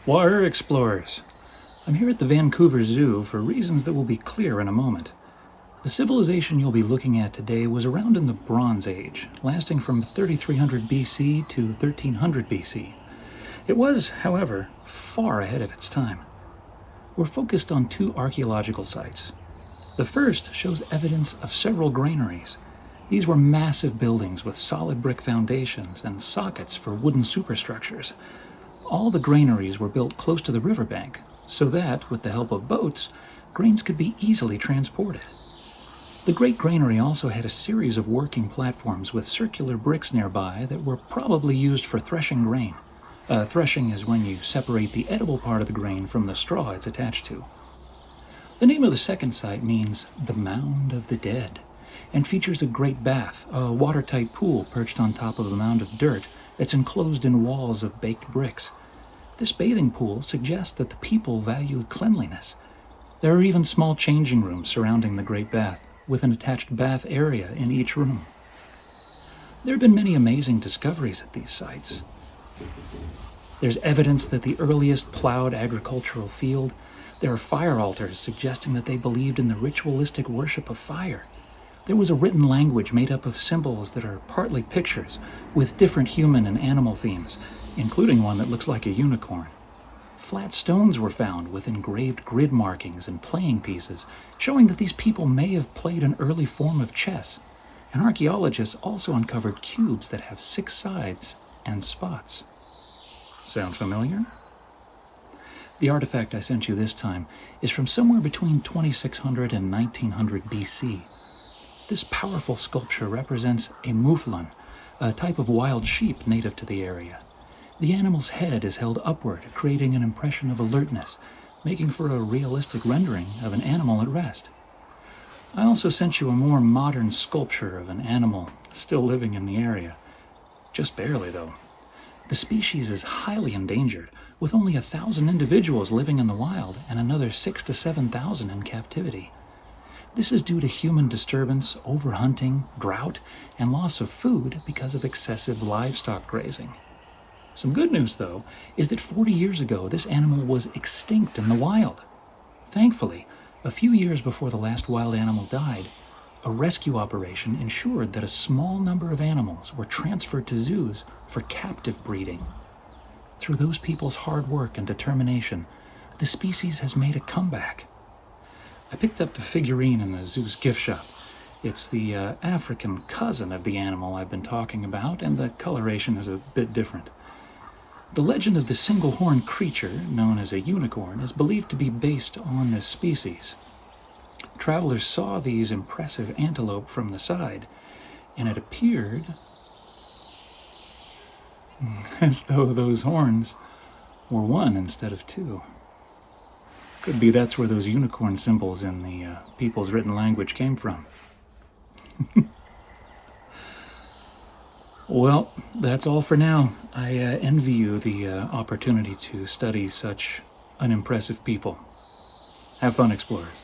Water explorers. I'm here at the Vancouver Zoo for reasons that will be clear in a moment. The civilization you'll be looking at today was around in the Bronze Age, lasting from 3300 BC to 1300 BC. It was, however, far ahead of its time. We're focused on two archaeological sites. The first shows evidence of several granaries. These were massive buildings with solid brick foundations and sockets for wooden superstructures. All the granaries were built close to the riverbank, so that, with the help of boats, grains could be easily transported. The Great Granary also had a series of working platforms with circular bricks nearby that were probably used for threshing grain. Threshing is when you separate the edible part of the grain from the straw it's attached to. The name of the second site means the Mound of the Dead, and features a great bath, a watertight pool perched on top of a mound of dirt that's enclosed in walls of baked bricks. This bathing pool suggests that the people valued cleanliness. There are even small changing rooms surrounding the great bath, with an attached bath area in each room. There have been many amazing discoveries at these sites. There's evidence that the earliest plowed agricultural field. There are fire altars suggesting that they believed in the ritualistic worship of fire. There was a written language made up of symbols that are partly pictures, with different human and animal themes, including one that looks like a unicorn. Flat stones were found with engraved grid markings and playing pieces, showing that these people may have played an early form of chess. And archaeologists also uncovered cubes that have 6 sides and spots. Sound familiar? The artifact I sent you this time is from somewhere between 2600 and 1900 BC. This powerful sculpture represents a mouflon, a type of wild sheep native to the area. The animal's head is held upward, creating an impression of alertness, making for a realistic rendering of an animal at rest. I also sent you a more modern sculpture of an animal still living in the area. Just barely, though. The species is highly endangered, with only 1,000 individuals living in the wild and another 6,000 to 7,000 in captivity. This is due to human disturbance, overhunting, drought, and loss of food because of excessive livestock grazing. Some good news, though, is that 40 years ago this animal was extinct in the wild. Thankfully, a few years before the last wild animal died, a rescue operation ensured that a small number of animals were transferred to zoos for captive breeding. Through those people's hard work and determination, the species has made a comeback. I picked up the figurine in the zoo's gift shop. It's the African cousin of the animal I've been talking about, and the coloration is a bit different. The legend of the single-horned creature, known as a unicorn, is believed to be based on this species. Travelers saw these impressive antelope from the side, and it appeared as though those horns were 1 instead of 2. Could be that's where those unicorn symbols in the people's written language came from. Well, that's all for now. I envy you the opportunity to study such an impressive people. Have fun, explorers.